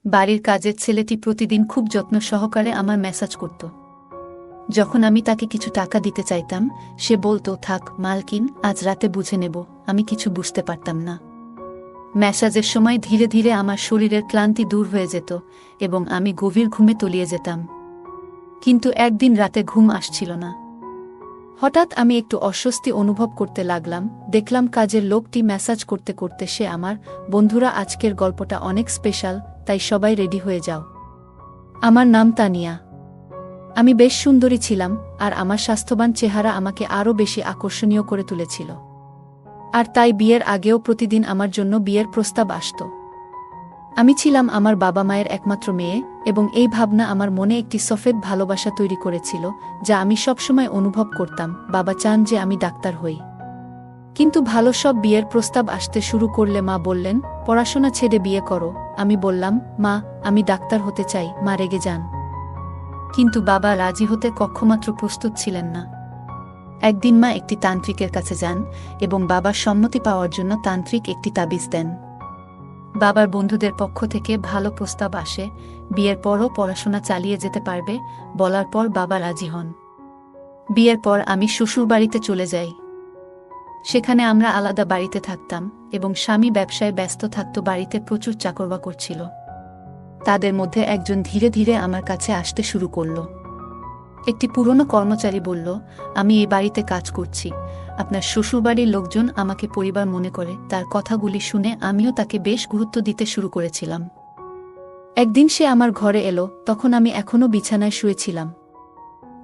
বাড়ির কাজের ছেলেটি প্রতিদিন খুব যত্ন সহকারে আমার মেসাজ করত। যখন আমি তাকে কিছু টাকা দিতে চাইতাম, সে বলতো, থাক মালকিন, আজ রাতে বুঝে নেব। আমি কিছু বুঝতে পারতাম না। ম্যাসাজের সময় ধীরে ধীরে আমার শরীরের ক্লান্তি দূর হয়ে যেত এবং আমি গভীর ঘুমে তলিয়ে যেতাম। কিন্তু একদিন রাতে ঘুম আসছিল না। হঠাৎ আমি একটু অস্বস্তি অনুভব করতে লাগলাম। দেখলাম কাজের লোকটি ম্যাসাজ করতে করতে সে আমার, বন্ধুরা আজকের গল্পটা অনেক স্পেশাল, তাই সবাই রেডি হয়ে যাও। আমার নাম তানিয়া। আমি বেশ সুন্দরী ছিলাম, আর আমার স্বাস্থ্যবান চেহারা আমাকে আরও বেশি আকর্ষণীয় করে তুলেছিল। আর তাই বিয়ের আগেও প্রতিদিন আমার জন্য বিয়ের প্রস্তাব আসত। আমি ছিলাম আমার বাবা মায়ের একমাত্র মেয়ে, এবং এই ভাবনা আমার মনে একটি সফেদ ভালোবাসা তৈরি করেছিল, যা আমি সবসময় অনুভব করতাম। বাবা চান যে আমি ডাক্তার হই। কিন্তু ভালো সব বিয়ের প্রস্তাব আসতে শুরু করলে মা বললেন, পড়াশোনা ছেড়ে বিয়ে করো। আমি বললাম, মা, আমি ডাক্তার হতে চাই। মা রেগে যান। কিন্তু বাবা রাজি হতে কক্ষমাত্র প্রস্তুত ছিলেন না। একদিন মা একটি তান্ত্রিকের কাছে যান এবং বাবার সম্মতি পাওয়ার জন্য তান্ত্রিক একটি তাবিজ দেন। বাবার বন্ধুদের পক্ষ থেকে ভালো প্রস্তাব আসে, বিয়ের পরও পড়াশোনা চালিয়ে যেতে পারবে বলার পর বাবা রাজি হন। বিয়ের পর আমি শ্বশুরবাড়িতে চলে যাই। সেখানে আমরা আলাদা বাড়িতে থাকতাম এবং স্বামী ব্যবসায় ব্যস্ত থাকত। বাড়িতে প্রচুর চাকরবাকর ছিল। তাদের মধ্যে একজন ধীরে ধীরে আমার কাছে আসতে শুরু করল। একটি পুরনো কর্মচারী বলল, আমি এই বাড়িতে কাজ করছি, আপনার শ্বশুরবাড়ির লোকজন আমাকে পরিবার মনে করে। তার কথাগুলি শুনে আমিও তাকে বেশ গুরুত্ব দিতে শুরু করেছিলাম। একদিন সে আমার ঘরে এলো, তখন আমি এখনও বিছানায় শুয়েছিলাম।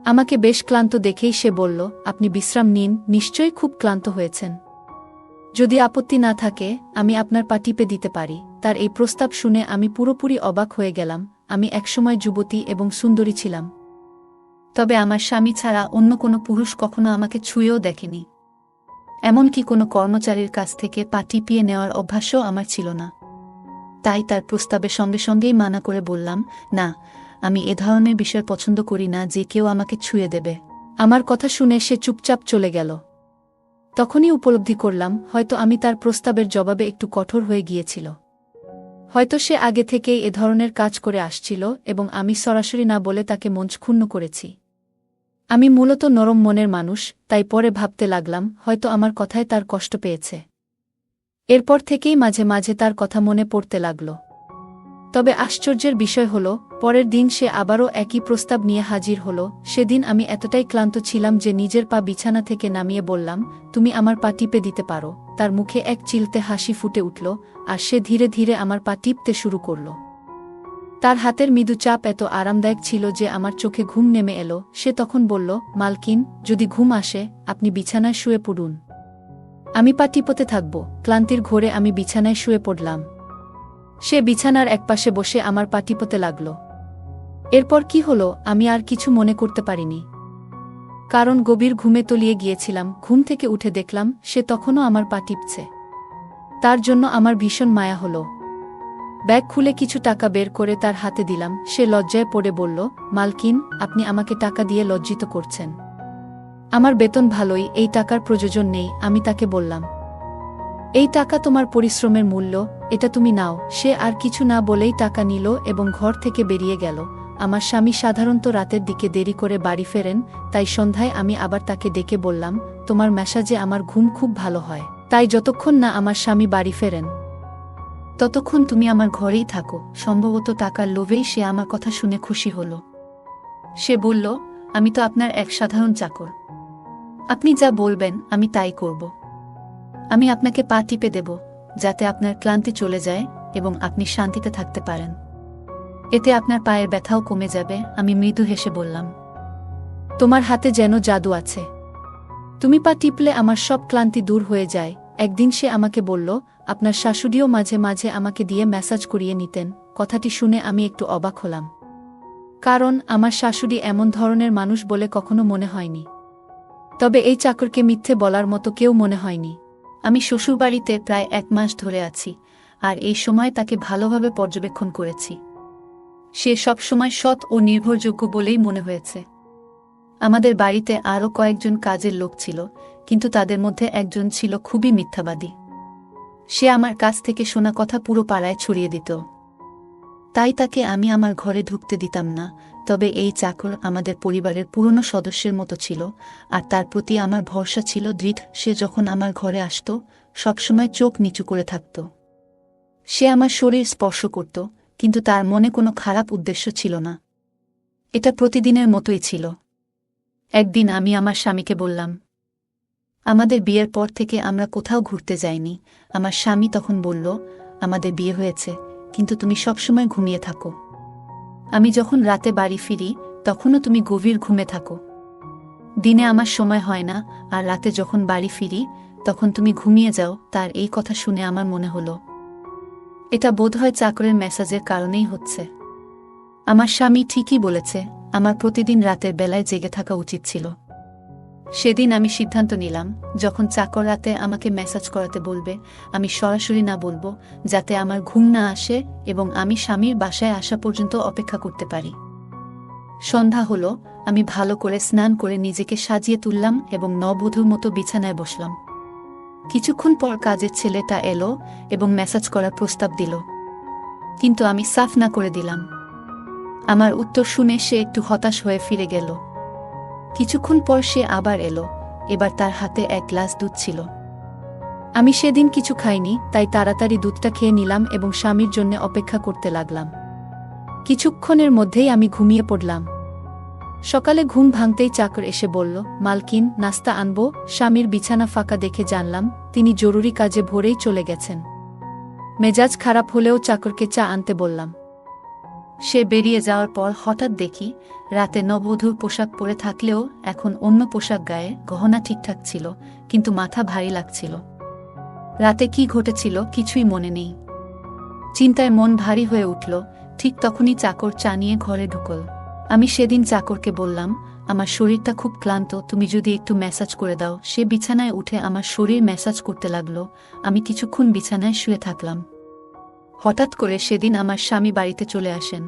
আমাকে বেশ ক্লান্ত দেখেই সে বলল, আপনি বিশ্রাম নিন, নিশ্চয়ই খুব ক্লান্ত হয়েছেন। যদি আপত্তি না থাকে আমি আপনার পা টিপে দিতে পারি। তার এই প্রস্তাব শুনে আমি পুরোপুরি অবাক হয়ে গেলাম। আমি একসময় যুবতী এবং সুন্দরী ছিলাম, তবে আমার স্বামী ছাড়া অন্য কোনো পুরুষ কখনো আমাকে ছুঁয়েও দেখেনি। এমনকি কোনো কর্মচারীর কাছ থেকে পা টিপিয়ে নেওয়ার অভ্যাসও আমার ছিল না। তাই তার প্রস্তাবের সঙ্গে সঙ্গেই মানা করে বললাম, না, আমি এ ধরনের বিষয় পছন্দ করি না যে কেউ আমাকে ছুঁয়ে দেবে। আমার কথা শুনে সে চুপচাপ চলে গেল। তখনই উপলব্ধি করলাম, হয়তো আমি তার প্রস্তাবের জবাবে একটু কঠোর হয়ে গিয়েছিল। হয়তো সে আগে থেকেই এ ধরনের কাজ করে আসছিল এবং আমি সরাসরি না বলে তাকে মনক্ষুণ্ণ করেছি। আমি মূলত নরম মনের মানুষ, তাই পরে ভাবতে লাগলাম, হয়তো আমার কথায় তার কষ্ট পেয়েছে। এরপর থেকেই মাঝে মাঝে তার কথা মনে পড়তে লাগল। তবে আশ্চর্যের বিষয় হল, পরের দিন সে আবারও একই প্রস্তাব নিয়ে হাজির হল। সেদিন আমি এতটাই ক্লান্ত ছিলাম যে নিজের পা বিছানা থেকে নামিয়ে বললাম, তুমি আমার পা টিপে দিতে পারো। তার মুখে এক চিলতে হাসি ফুটে উঠল, আর সে ধীরে ধীরে আমার পা টিপতে শুরু করল। তার হাতের মৃদু চাপ এত আরামদায়ক ছিল যে আমার চোখে ঘুম নেমে এলো। সে তখন বলল, মালকিন, যদি ঘুম আসে আপনি বিছানায় শুয়ে পড়ুন, আমি পা টিপতে থাকব। ক্লান্তির ঘোরে আমি বিছানায় শুয়ে পড়লাম। সে বিছানার একপাশে বসে আমার পা টিপতে লাগল। এরপর কি হলো আমি আর কিছু মনে করতে পারিনি, কারণ গভীর ঘুমে তলিয়ে গিয়েছিলাম। ঘুম থেকে উঠে দেখলাম সে তখনও আমার পা টিপছে। তার জন্য আমার ভীষণ মায়া হলো। ব্যাগ খুলে কিছু টাকা বের করে তার হাতে দিলাম। সে লজ্জায় পড়ে বলল, মালকিন, আপনি আমাকে টাকা দিয়ে লজ্জিত করছেন। আমার বেতন ভালোই, এই টাকার প্রয়োজন নেই। আমি তাকে বললাম, এই টাকা তোমার পরিশ্রমের মূল্য, এটা তুমি নাও। সে আর কিছু না বলেই টাকা নিল এবং ঘর থেকে বেরিয়ে গেল। আমার স্বামী সাধারণত রাতের দিকে দেরি করে বাড়ি ফেরেন, তাই সন্ধ্যায় আমি আবার তাকে ডেকে বললাম, তোমার ম্যাসাজে আমার ঘুম খুব ভালো হয়, তাই যতক্ষণ না আমার স্বামী বাড়ি ফেরেন ততক্ষণ তুমি আমার ঘরেই থাকো। সম্ভবত টাকার লোভেই সে আমার কথা শুনে খুশি হল। সে বলল, আমি তো আপনার এক সাধারণ চাকর, আপনি যা বলবেন আমি তাই করব। আমি আপনাকে পা টিপে দেব, যাতে আপনার ক্লান্তি চলে যায় এবং আপনি শান্তিতে থাকতে পারেন। এতে আপনার পায়ের ব্যথাও কমে যাবে। আমি মৃদু হেসে বললাম, তোমার হাতে যেন জাদু আছে, তুমি পা টিপলে আমার সব ক্লান্তি দূর হয়ে যায়। একদিন সে আমাকে বলল, আপনার শাশুড়িও মাঝে মাঝে আমাকে দিয়ে ম্যাসাজ করিয়ে নিতেন। কথাটি শুনে আমি একটু অবাক হলাম, কারণ আমার শাশুড়ি এমন ধরনের মানুষ বলে কখনো মনে হয়নি। তবে এই চাকরকে মিথ্যে বলার মতো কেউ মনে হয়নি। আমি শ্বশুরবাড়িতে প্রায় 1 মাস ধরে আছি, আর এই সময় তাকে ভালোভাবে পর্যবেক্ষণ করেছি। সে সবসময় সৎ ও নির্ভরযোগ্য বলেই মনে হয়েছে। আমাদের বাড়িতে আরও কয়েকজন কাজের লোক ছিল, কিন্তু তাদের মধ্যে একজন ছিল খুবই মিথ্যাবাদী। সে আমার কাছ থেকে শোনা কথা পুরো পাড়ায় ছড়িয়ে দিত। তাই তাকে আমি আমার ঘরে ঢুকতে দিতাম না। তবে এই চাকর আমাদের পরিবারের পুরনো সদস্যের মতো ছিল, আর তার প্রতি আমার ভরসা ছিল দৃঢ়। সে যখন আমার ঘরে আসত, সবসময় চোখ নিচু করে থাকত। সে আমার শরীর স্পর্শ করত, কিন্তু তার মনে কোনো খারাপ উদ্দেশ্য ছিল না। এটা প্রতিদিনের মতোই ছিল। একদিন আমি আমার স্বামীকে বললাম, আমাদের বিয়ের পর থেকে আমরা কোথাও ঘুরতে যাইনি। আমার স্বামী তখন বলল, আমাদের বিয়ে হয়েছে, কিন্তু তুমি সবসময় ঘুমিয়ে থাকো। আমি যখন রাতে বাড়ি ফিরি, তখনও তুমি গভীর ঘুমে থাকো। দিনে আমার সময় হয় না, আর রাতে যখন বাড়ি ফিরি, তখন তুমি ঘুমিয়ে যাও। তার এই কথা শুনে আমার মনে হলো, এটা বোধহয় চাকরের মেসেজের কারণেই হচ্ছে। আমার স্বামী ঠিকই বলেছে, আমার প্রতিদিন রাতের বেলায় জেগে থাকা উচিত ছিল। সেদিন আমি সিদ্ধান্ত নিলাম, যখন চাকর রাতে আমাকে মেসেজ করাতে বলবে, আমি সরাসরি না বলবো, যাতে আমার ঘুম না আসে এবং আমি স্বামীর বাসায় আসা পর্যন্ত অপেক্ষা করতে পারি। সন্ধ্যা হলো, আমি ভালো করে স্নান করে নিজেকে সাজিয়ে তুললাম এবং নববধূর মতো বিছানায় বসলাম। কিছুক্ষণ পর কাজের ছেলেটা এলো এবং মেসেজ করার প্রস্তাব দিল, কিন্তু আমি সাফ না করে দিলাম। আমার উত্তর শুনে সে একটু হতাশ হয়ে ফিরে গেল। কিছুক্ষণ পর সে আবার এলো, এবার তার হাতে এক গ্লাস দুধ ছিল। আমি সেদিন কিছু খাইনি, তাই তাড়াতাড়ি দুধটা খেয়ে নিলাম এবং স্বামীর জন্য অপেক্ষা করতে লাগলাম। কিছুক্ষণের মধ্যেই আমি ঘুমিয়ে পড়লাম। সকালে ঘুম ভাঙতেই চাকর এসে বলল, মালকিন, নাস্তা আনবো? স্বামীর বিছানা ফাঁকা দেখে জানলাম তিনি জরুরি কাজে ভোরেই চলে গেছেন। মেজাজ খারাপ হলেও চাকরকে চা আনতে বললাম। সে বেরিয়ে যাওয়ার পর হঠাৎ দেখি, রাতে নববধূর পোশাক পরে থাকলেও এখন অন্য পোশাক গায়ে, গহনা ঠিকঠাক ছিল, কিন্তু মাথা ভারী লাগছিল। রাতে কি ঘটেছিল কিছুই মনে নেই। চিন্তায় মন ভারী হয়ে উঠল। ঠিক তখনই চাকর চা নিয়ে ঘরে ঢুকল। আমি সেদিন চাকরকে বললাম, আমার শরীরটা খুব ক্লান্ত, তুমি যদি একটু ম্যাসাজ করে দাও। সে বিছানায় উঠে আমার শরীর ম্যাসাজ করতে লাগলো। আমি কিছুক্ষণ বিছানায় শুয়ে থাকলাম। হঠাৎ করে সেদিন আমার স্বামী বাড়িতে চলে আসেন।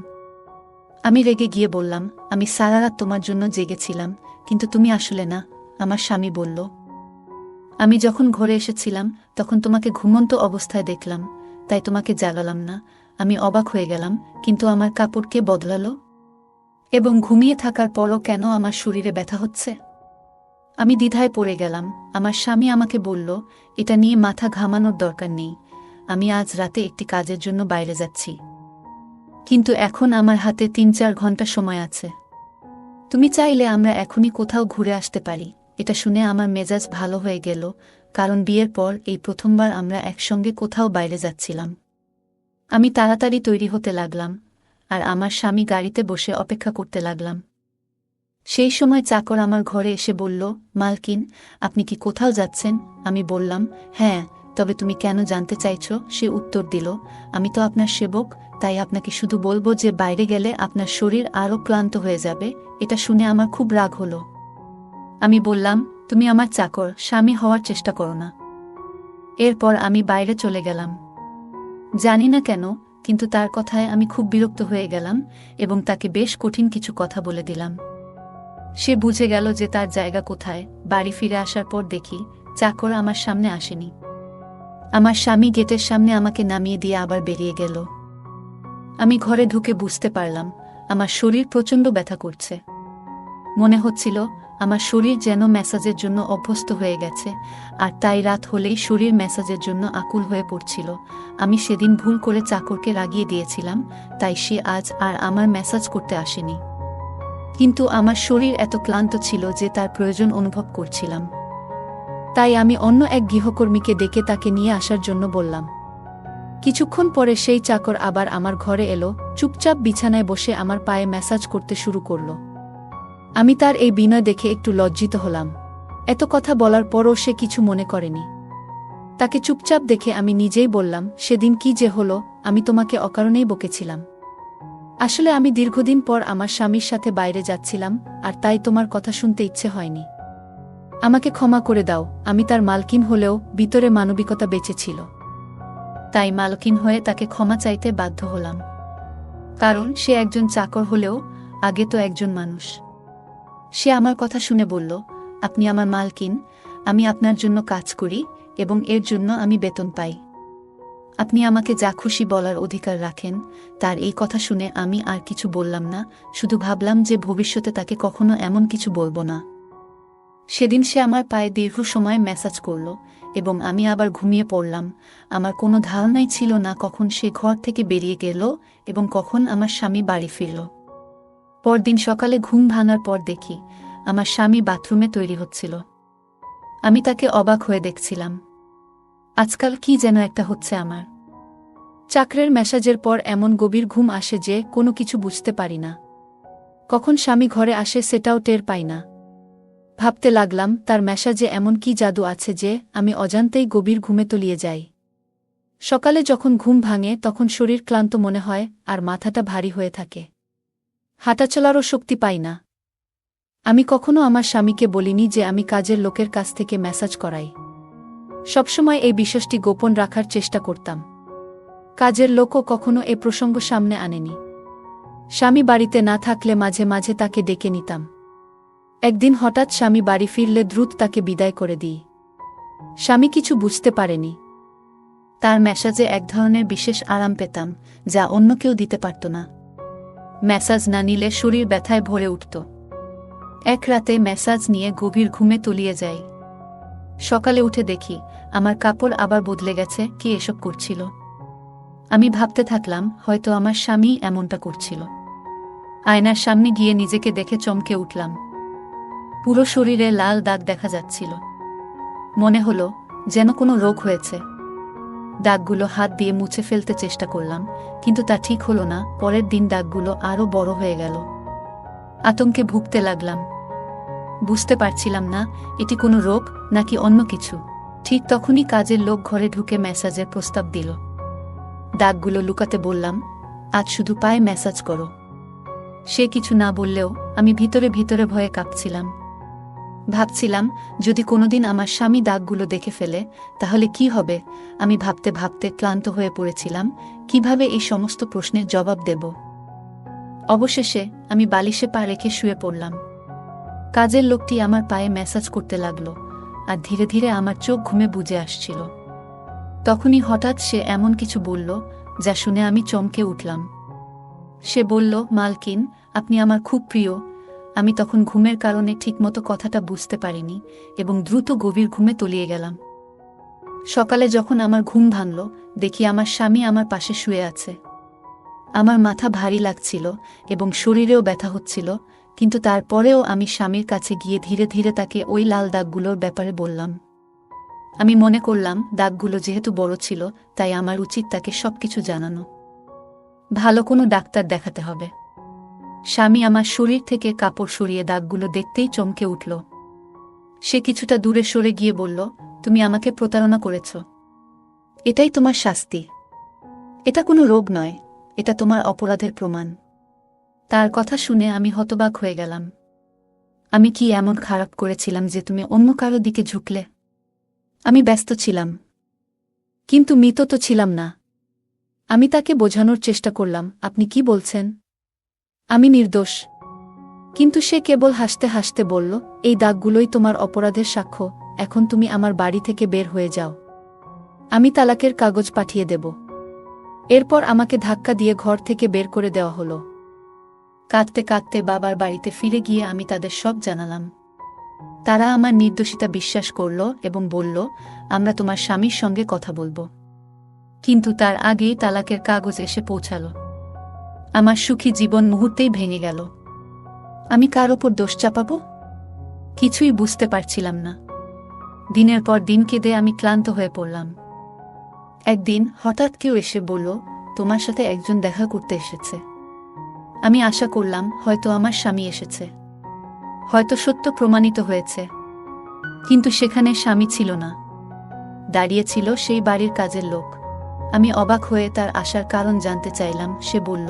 আমি রেগে গিয়ে বললাম, আমি সারা রাত তোমার জন্য জেগেছিলাম, কিন্তু তুমি আসলে না। আমার স্বামী বলল, আমি যখন ঘরে এসেছিলাম তখন তোমাকে ঘুমন্ত অবস্থায় দেখলাম, তাই তোমাকে জাগালাম না। আমি অবাক হয়ে গেলাম, কিন্তু আমার কাপড় কে বদলালো? এবং ঘুমিয়ে থাকার পরও কেন আমার শরীরে ব্যথা হচ্ছে? আমি দ্বিধায় পড়ে গেলাম। আমার স্বামী আমাকে বলল, এটা নিয়ে মাথা ঘামানোর দরকার নেই। আমি আজ রাতে একটি কাজের জন্য বাইরে যাচ্ছি, কিন্তু এখন আমার হাতে ৩-৪ ঘন্টা সময় আছে। তুমি চাইলে আমরা এখনই কোথাও ঘুরে আসতে পারি। এটা শুনে আমার মেজাজ ভালো হয়ে গেল, কারণ বিয়ের পর এই প্রথমবার আমরা একসঙ্গে কোথাও বাইরে যাচ্ছিলাম। আমি তাড়াতাড়ি তৈরি হতে লাগলাম, আর আমার স্বামী গাড়িতে বসে অপেক্ষা করতে লাগলাম। সেই সময় চাকর আমার ঘরে এসে বলল, মালকিন, আপনি কি কোথাও যাচ্ছেন? আমি বললাম, হ্যাঁ, তবে তুমি কেন জানতে চাইছো? সে উত্তর দিল, আমি তো আপনার সেবক, তাই আপনাকে শুধু বলবো যে বাইরে গেলে আপনার শরীর আরও ক্লান্ত হয়ে যাবে। এটা শুনে আমার খুব রাগ হলো। আমি বললাম, তুমি আমার চাকর, স্বামী হওয়ার চেষ্টা করো না। এরপর আমি বাইরে চলে গেলাম। জানি না কেন, কিন্তু তার কথায় আমি খুব বিরক্ত হয়ে গেলাম এবং তাকে বেশ কঠিন কিছু কথা বলে দিলাম। সে বুঝে গেল যে তার জায়গা কোথায়। বাড়ি ফিরে আসার পর দেখি চাকর আমার সামনে আসেনি। আমার স্বামী গেটের সামনে আমাকে নামিয়ে দিয়ে আবার বেরিয়ে গেল। আমি ঘরে ঢুকে বুঝতে পারলাম আমার শরীর প্রচণ্ড ব্যথা করছে। মনে হচ্ছিল আমার শরীর যেন ম্যাসাজের জন্য অভ্যস্ত হয়ে গেছে, আর তাই রাত হলেই শরীর ম্যাসাজের জন্য আকুল হয়ে পড়ছিল। আমি সেদিন ভুল করে চাকরকে রাগিয়ে দিয়েছিলাম, তাই সে আজ আর আমার ম্যাসাজ করতে আসেনি। কিন্তু আমার শরীর এত ক্লান্ত ছিল যে তার প্রয়োজন অনুভব করছিলাম। তাই আমি অন্য এক গৃহকর্মীকে ডেকে তাকে নিয়ে আসার জন্য বললাম। কিছুক্ষণ পরে সেই চাকর আবার আমার ঘরে এলো, চুপচাপ বিছানায় বসে আমার পায়ে ম্যাসাজ করতে শুরু করল। আমি তার এই বিনয় দেখে একটু লজ্জিত হলাম। এত কথা বলার পরও সে কিছু মনে করেনি। তাকে চুপচাপ দেখে আমি নিজেই বললাম, সেদিন কি যে হলো, আমি তোমাকে অকারণেই বকেছিলাম। আসলে আমি দীর্ঘদিন পর আমার স্বামীর সাথে বাইরে যাচ্ছিলাম, আর তাই তোমার কথা শুনতে ইচ্ছে হয়নি। আমাকে ক্ষমা করে দাও। আমি তার মালকিন হলেও ভিতরে মানবিকতা বেঁচে ছিল, তাই মালকিন হয়ে তাকে ক্ষমা চাইতে বাধ্য হলাম। কারণ সে একজন চাকর হলেও আগে তো একজন মানুষ। সে আমার কথা শুনে বলল, আপনি আমার মালকিন, আমি আপনার জন্য কাজ করি এবং এর জন্য আমি বেতন পাই। আপনি আমাকে যা খুশি বলার অধিকার রাখেন। তার এই কথা শুনে আমি আর কিছু বললাম না, শুধু ভাবলাম যে ভবিষ্যতে তাকে কখনো এমন কিছু বলবো না। সেদিন সে আমার পায়ে দীর্ঘ সময় ম্যাসাজ করল এবং আমি আবার ঘুমিয়ে পড়লাম। আমার কোনো ধারণাই ছিল না কখন সে ঘর থেকে বেরিয়ে গেল এবং কখন আমার স্বামী বাড়ি ফিরল। পরদিন সকালে ঘুম ভাঙার পর দেখি আমার স্বামী বাথরুমে তৈরি হচ্ছিল। আমি তাকে অবাক হয়ে দেখছিলাম। আজকাল কি যেন একটা হচ্ছে আমার। চাকরের ম্যাসাজের পর এমন গভীর ঘুম আসে যে কোনো কিছু বুঝতে পারি না। কখন স্বামী ঘরে আসে সেটাও টের পাই না। ভাবতে লাগলাম তার ম্যাসাজে এমন কি জাদু আছে যে আমি অজান্তেই গভীর ঘুমে তলিয়ে যাই। সকালে যখন ঘুম ভাঙে তখন শরীর ক্লান্ত মনে হয় আর মাথাটা ভারী হয়ে থাকে। হাঁটাচলারও শক্তি পাই না। আমি কখনো আমার স্বামীকে বলিনি যে আমি কাজের লোকের কাছ থেকে ম্যাসাজ করাই। সবসময় এই বিষয়টি গোপন রাখার চেষ্টা করতাম। কাজের লোকও কখনো এ প্রসঙ্গ সামনে আনেনি। স্বামী বাড়িতে না থাকলে মাঝে মাঝে তাকে ডেকে নিতাম। একদিন হঠাৎ স্বামী বাড়ি ফিরলে দ্রুত তাকে বিদায় করে দিই। স্বামী কিছু বুঝতে পারেনি। তার ম্যাসাজে এক ধরনের বিশেষ আরাম পেতাম যা অন্য কেউ দিতে পারত না। ম্যাসাজ না নিলে শরীর ব্যথায় ভরে উঠত। এক রাতে ম্যাসাজ নিয়ে গভীর ঘুমে তলিয়ে যাই। সকালে উঠে দেখি আমার কাপড় আবার বদলে গেছে। কি এসব করছিল? আমি ভাবতে থাকলাম হয়তো আমার স্বামী এমনটা করছিল। আয়নার সামনে গিয়ে নিজেকে দেখে চমকে উঠলাম। পুরো শরীরে লাল দাগ দেখা যাচ্ছিল। মনে হলো যেন কোনো রোগ হয়েছে। দাগগুলো হাত দিয়ে মুছে ফেলতে চেষ্টা করলাম, কিন্তু তা ঠিক হলো না। পরের দিন দাগগুলো আরও বড় হয়ে গেল। আতঙ্কে ভুগতে লাগলাম। বুঝতে পারছিলাম না এটি কোনো রোগ নাকি অন্য কিছু। ঠিক তখনই কাজের লোক ঘরে ঢুকে ম্যাসাজের প্রস্তাব দিল। দাগগুলো লুকাতে বললাম, আজ শুধু পায়ে ম্যাসাজ করো। সে কিছু না বললেও আমি ভিতরে ভিতরে ভয়ে কাঁপছিলাম। ভাবছিলাম যদি কোনোদিন আমার স্বামী দাগগুলো দেখে ফেলে তাহলে কি হবে। আমি ভাবতে ভাবতে ক্লান্ত হয়ে পড়েছিলাম। কিভাবে এই সমস্ত প্রশ্নের জবাব দেব। অবশেষে আমি বালিশে পা রেখে শুয়ে পড়লাম। কাজের লোকটি আমার পায়ে ম্যাসাজ করতে লাগল আর ধীরে ধীরে আমার চোখ ঘুমে বুজে আসছিল। তখনই হঠাৎ সে এমন কিছু বলল যা শুনে আমি চমকে উঠলাম। সে বলল, মালকিন, আপনি আমার খুব প্রিয়। আমি তখন ঘুমের কারণে ঠিকমতো কথাটা বুঝতে পারিনি এবং দ্রুত গভীর ঘুমে তলিয়ে গেলাম। সকালে যখন আমার ঘুম ভাঙল দেখি আমার স্বামী আমার পাশে শুয়ে আছে। আমার মাথা ভারী লাগছিল এবং শরীরেও ব্যথা হচ্ছিল, কিন্তু তারপরেও আমি স্বামীর কাছে গিয়ে ধীরে ধীরে তাকে ওই লাল দাগগুলোর ব্যাপারে বললাম। আমি মনে করলাম দাগগুলো যেহেতু বড় ছিল তাই আমার উচিত তাকে সবকিছু জানানো। ভালো কোনো ডাক্তার দেখাতে হবে। স্বামী আমার শরীর থেকে কাপড় সরিয়ে দাগগুলো দেখতেই চমকে উঠল। সে কিছুটা দূরে সরে গিয়ে বলল, তুমি আমাকে প্রতারণা করেছ। এটাই তোমার শাস্তি। এটা কোনো রোগ নয়, এটা তোমার অপরাধের প্রমাণ। তার কথা শুনে আমি হতবাক হয়ে গেলাম। আমি কি এমন খারাপ করেছিলাম যে তুমি অন্য কারো দিকে ঝুঁকলে? আমি ব্যস্ত ছিলাম, কিন্তু মৃত তো ছিলাম না। আমি তাকে বোঝানোর চেষ্টা করলাম, আপনি কি বলছেন? আমি নির্দোষ। কিন্তু সে কেবল হাসতে হাসতে বলল, এই দাগগুলোই তোমার অপরাধের সাক্ষ্য। এখন তুমি আমার বাড়ি থেকে বের হয়ে যাও। আমি তালাকের কাগজ পাঠিয়ে দেব। এরপর আমাকে ধাক্কা দিয়ে ঘর থেকে বের করে দেওয়া হলো। কাঁদতে কাঁদতে বাবার বাড়িতে ফিরে গিয়ে আমি তাদের সব জানালাম। তারা আমার নির্দোষিতা বিশ্বাস করল এবং বলল, আমরা তোমার স্বামীর সঙ্গে কথা বলবো। কিন্তু তার আগেই তালাকের কাগজ এসে পৌঁছালো। আমার সুখী জীবন মুহূর্তেই ভেঙে গেল। আমি কার ওপর দোষ চাপাবো? কিছুই বুঝতে পারছিলাম না। দিনের পর দিন কেঁদে আমি ক্লান্ত হয়ে পড়লাম। একদিন হঠাৎ কেউ এসে বলল, তোমার সাথে একজন দেখা করতে এসেছে। আমি আশা করলাম হয়তো আমার স্বামী এসেছে, হয়তো সত্য প্রমাণিত হয়েছে। কিন্তু সেখানে স্বামী ছিল না, দাঁড়িয়ে ছিল সেই বাড়ির কাজের লোক। আমি অবাক হয়ে তার আসার কারণ জানতে চাইলাম। সে বলল,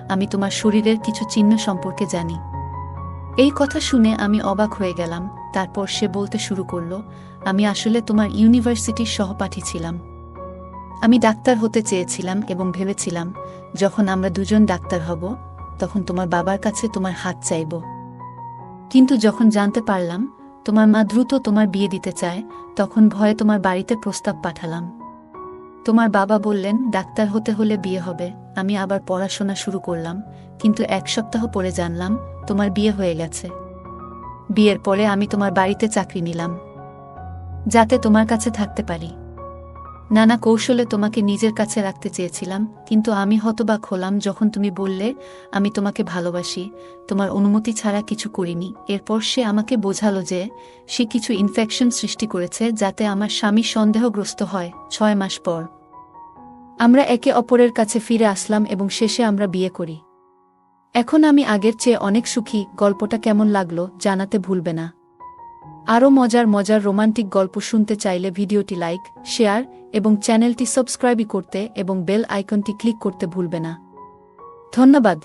আমি তোমার শরীরের কিছু চিহ্ন সম্পর্কে জানি। এই কথা শুনে আমি অবাক হয়ে গেলাম। তারপর সে বলতে শুরু করল, আমি আসলে তোমার ইউনিভার্সিটির সহপাঠী ছিলাম। আমি ডাক্তার হতে চেয়েছিলাম এবং ভেবেছিলাম যখন আমরা দুজন ডাক্তার হব তখন তোমার বাবার কাছে তোমার হাত চাইব। কিন্তু যখন জানতে পারলাম তোমার মা দ্রুত তোমার বিয়ে দিতে চায়, তখন ভয়ে তোমার বাড়িতে প্রস্তাব পাঠালাম। তোমার বাবা বললেন ডাক্তার হতে হলে বিয়ে হবে। আমি আবার পড়াশোনা শুরু করলাম, কিন্তু 1 সপ্তাহ পরে জানলাম তোমার বিয়ে হয়ে গেছে। বিয়ের পরে আমি তোমার বাড়িতে চাকরি নিলাম, যাতে তোমার কাছে থাকতে পারি। নানা কৌশলে তোমাকে নিজের কাছে রাখতে চেয়েছিলাম, কিন্তু আমি হতবাক হলাম যখন তুমি বললে আমি তোমাকে ভালোবাসি। তোমার অনুমতি ছাড়া কিছু করিনি। এরপর সে আমাকে বোঝালো যে সে কিছু ইনফেকশন সৃষ্টি করেছে, যাতে আমার স্বামী সন্দেহগ্রস্ত হয়। 6 মাস পর আমরা একে অপরের কাছে ফিরে আসলাম এবং শেষে আমরা বিয়ে করি। এখন আমি আগের চেয়ে অনেক সুখী। গল্পটা কেমন লাগলো জানাতে ভুলবে না। আরও মজার মজার রোমান্টিক গল্প শুনতে চাইলে ভিডিওটি লাইক, শেয়ার এবং চ্যানেলটি সাবস্ক্রাইব করতে এবং বেল আইকনটি ক্লিক করতে ভুলবে না। ধন্যবাদ।